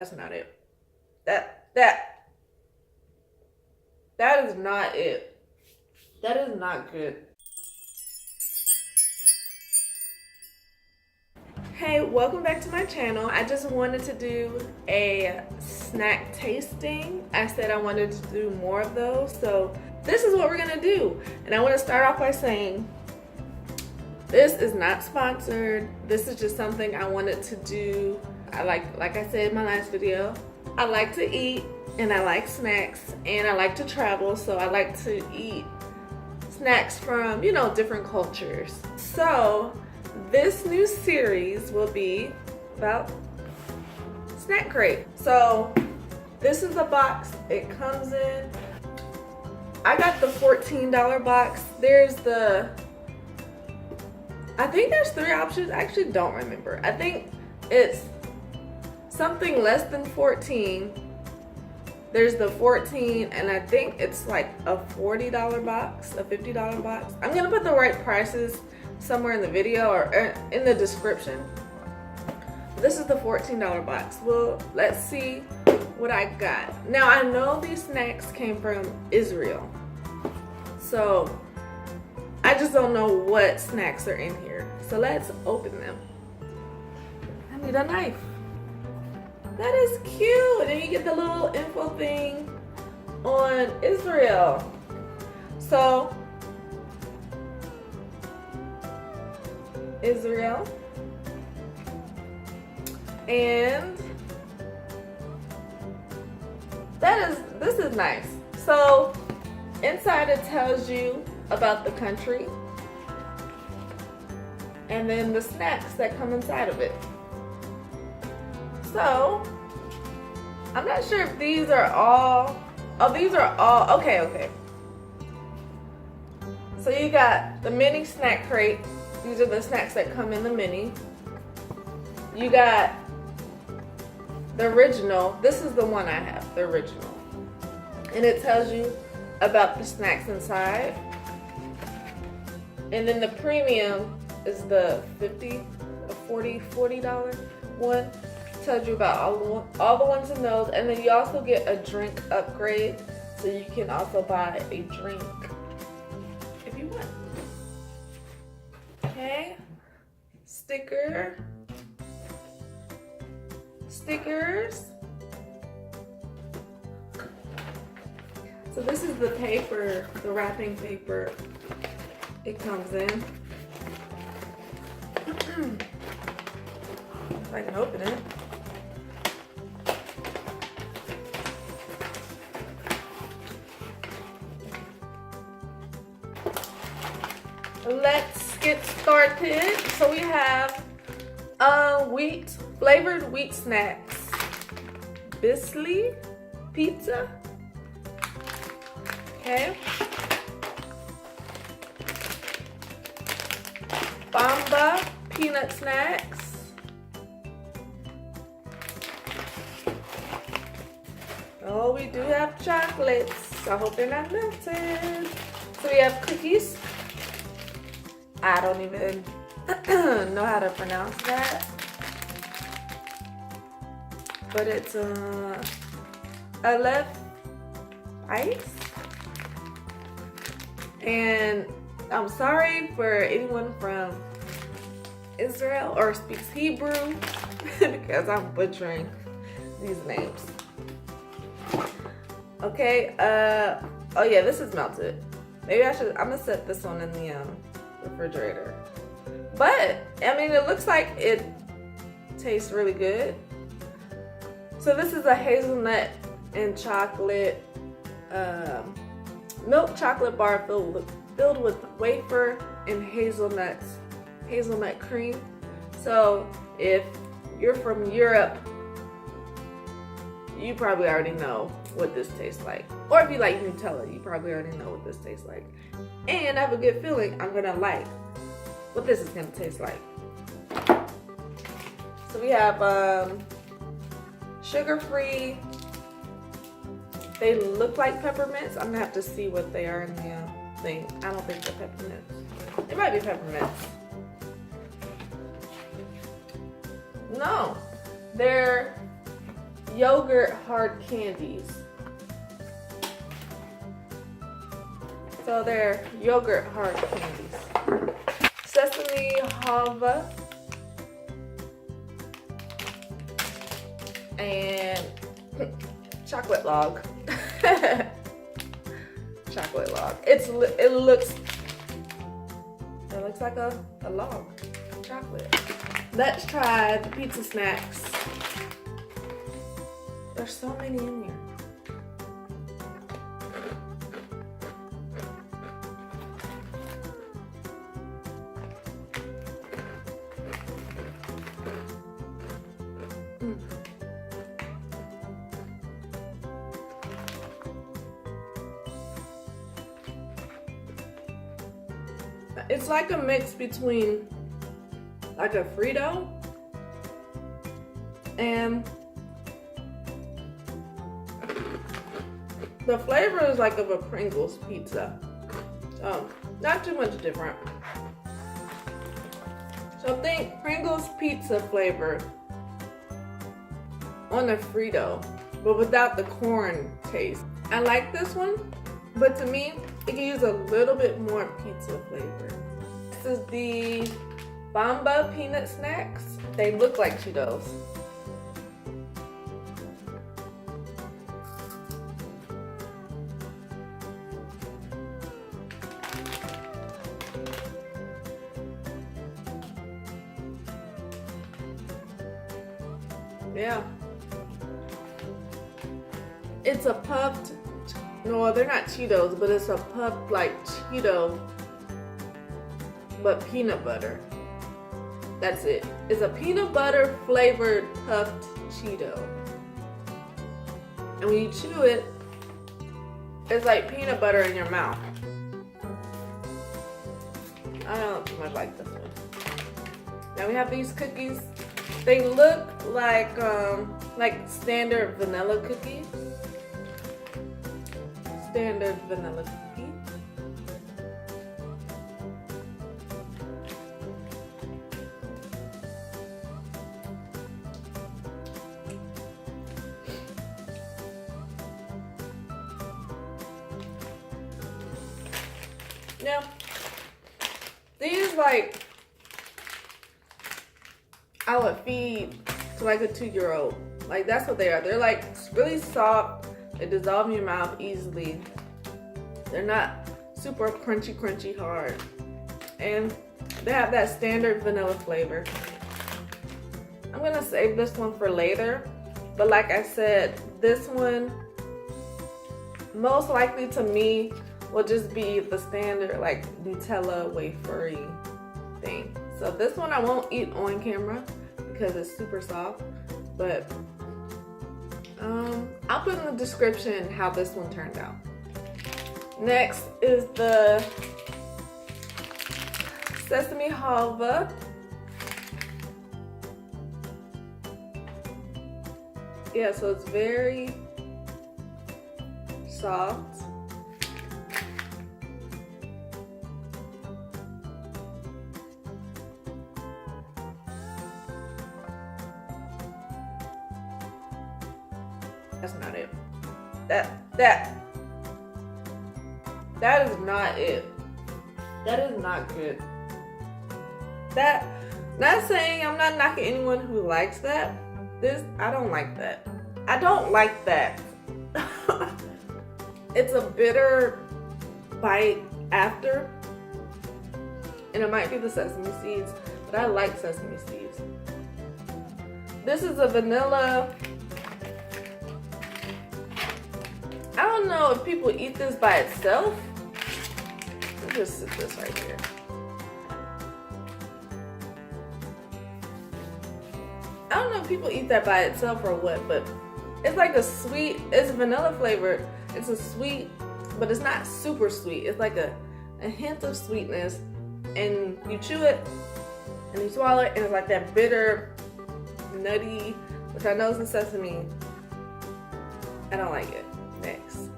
That's not it. That is not it. That is not good. Hey, welcome back to my channel. I just wanted to do a snack tasting. I said I wanted to do more of those, so this is what we're gonna do. And I want to start off by saying this is not sponsored. This is just something I wanted to do. I like I said in my last video, I like to eat and I like snacks and I like to travel, so I like to eat snacks from, you know, different cultures. So this new series will be about snack crate. So this is a box it comes in. I got the $14 box. I think there's 3 options. I actually don't remember. I think it's something less than 14. There's the 14, and I think it's like a $40 box, a $50 box. I'm gonna put the right prices somewhere in the video or in the description. This is the $14 box. Well, let's see what I got. Now I know these snacks came from Israel, so I just don't know what snacks are in here. So let's open them. I need a knife. That is cute. And then you get the little info thing on Israel. So, Israel. And this is nice. So, inside it tells you about the country and then the snacks that come inside of it. So I'm not sure if these are all, okay. So you got the mini snack crate. These are the snacks that come in the mini. You got the original. This is the one I have, the original. And it tells you about the snacks inside. And then the premium is the $40 one. Tells you about all the ones in those. And then you also get a drink upgrade, so you can also buy a drink if you want. Okay, stickers. So this is the paper, the wrapping paper it comes in. If I can open it. Let's get started. So we have flavored wheat snacks. Bisley pizza. Okay. Bamba peanut snacks. Oh, we do have chocolates. I hope they're not melted. So we have cookies. I don't even know how to pronounce that. But it's Aleph ice. And I'm sorry for anyone from Israel or speaks Hebrew because I'm butchering these names. Okay, oh yeah, this is melted. Maybe I'm gonna set this one in the refrigerator. But, I mean, it looks like it tastes really good. So this is a hazelnut and chocolate, milk chocolate bar filled with wafer and hazelnut cream. So if you're from Europe, you probably already know what this tastes like. Or if you like Nutella, you probably already know what this tastes like. And I have a good feeling I'm gonna like what this is gonna taste like. So we have sugar-free. They look like peppermints. I'm gonna have to see what they are in the thing. I don't think they're peppermints. They might be peppermints. No, they're yogurt hard candies. So they're yogurt hard candies. Sesame halva. And chocolate log. Chocolate log. It looks like a log of chocolate. Let's try the pizza snacks. There's so many in here. It's like a mix between like a Frito and the flavor is like of a Pringles pizza. So not too much different. So think Pringles pizza flavor on a Frito, but without the corn taste. I like this one, but to me, it can use a little bit more pizza flavor. This is the Bomba peanut snacks. They look like Cheetos. Yeah. It's a puffed, no, they're not Cheetos, but it's a puffed like Cheeto, but peanut butter. That's it. It's a peanut butter flavored puffed Cheeto. And when you chew it, it's like peanut butter in your mouth. I don't too much like this one. Now we have these cookies. They look like standard vanilla cookies. Standard vanilla cookie. Now, these like I would feed to like a 2-year-old. Like that's what they are. They're like really soft. They dissolve in your mouth easily. They're not super crunchy hard. And they have that standard vanilla flavor. I'm gonna save this one for later. But like I said, this one most likely to me will just be the standard like Nutella wafery thing. So this one I won't eat on camera because it's super soft. But I'll put in the description how this one turned out. Next is the sesame halva. Yeah, so it's very soft. That's not it. That is not it. That is not good. Not saying I'm not knocking anyone who likes that. I don't like that. I don't like that. It's a bitter bite after. And it might be the sesame seeds, but I like sesame seeds. This is a vanilla. I don't know if people eat this by itself. Let's just sit this right here. I don't know if people eat that by itself or what, but it's like a sweet, it's vanilla flavored. It's a sweet, but it's not super sweet. It's like a hint of sweetness, and you chew it and you swallow it, and it's like that bitter, nutty, which I know is the sesame. I don't like it. Next,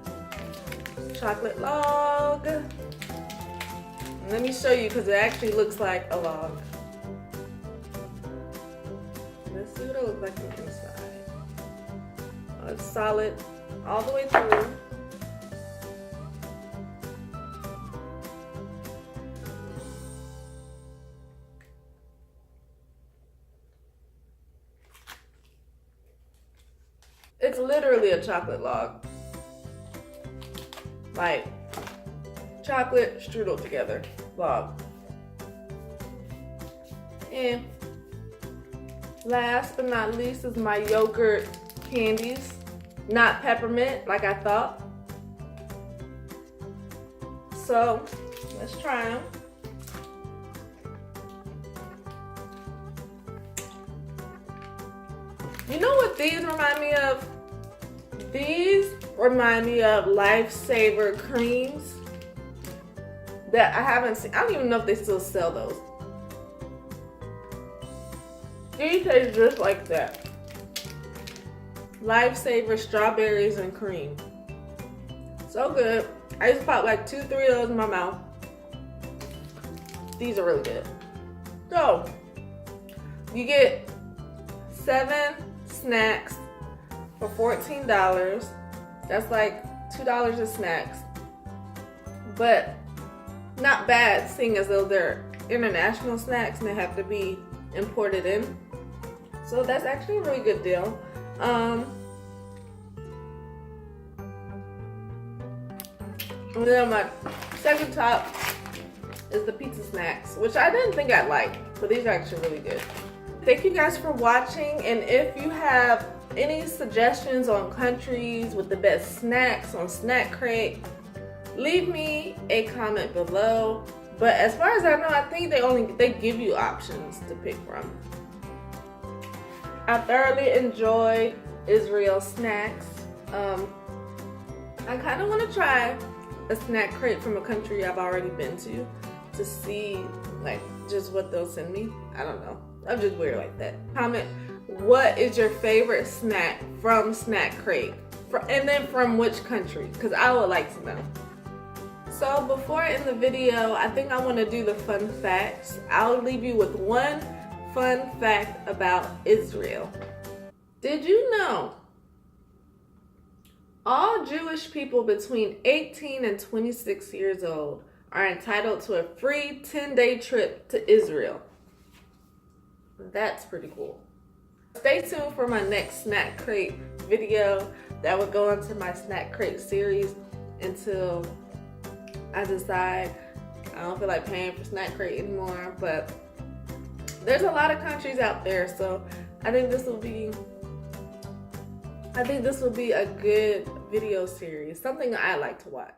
chocolate log. Let me show you because it actually looks like a log. Let's see what it looks like on the inside. It's solid all the way through. It's literally a chocolate log. Like chocolate strudel together log. And last but not least is my yogurt candies. Not peppermint like I thought. So let's try them. You know what these remind me of? These remind me of Lifesaver creams that I haven't seen. I don't even know if they still sell those. These taste just like that. Lifesaver strawberries and cream. So good. I just popped like 2-3 of those in my mouth. These are really good. So, you get 7 snacks for $14. That's like $2 of snacks. But not bad, seeing as though they're international snacks and they have to be imported in. So that's actually a really good deal. And then my second top is the pizza snacks, which I didn't think I'd like, but these are actually really good. Thank you guys for watching, and if you have any suggestions on countries with the best snacks on Snack Crate, leave me a comment below. But as far as I know, I think they give you options to pick from. I thoroughly enjoyed Israel snacks. I kind of want to try a Snack Crate from a country I've already been to see like just what they'll send me. I don't know. I'm just weird like that. Comment what is your favorite snack from Snack Crate, and then from which country, because I would like to know. So before I end the video, I think I want to do the fun facts. I'll leave you with one fun fact about Israel. Did you know all Jewish people between 18 and 26 years old are entitled to a free 10-day trip to Israel? That's pretty cool. Stay tuned for my next Snack Crate video that will go into my Snack Crate series until I decide I don't feel like paying for Snack Crate anymore. But there's a lot of countries out there, so I think this will be a good video series, something I like to watch.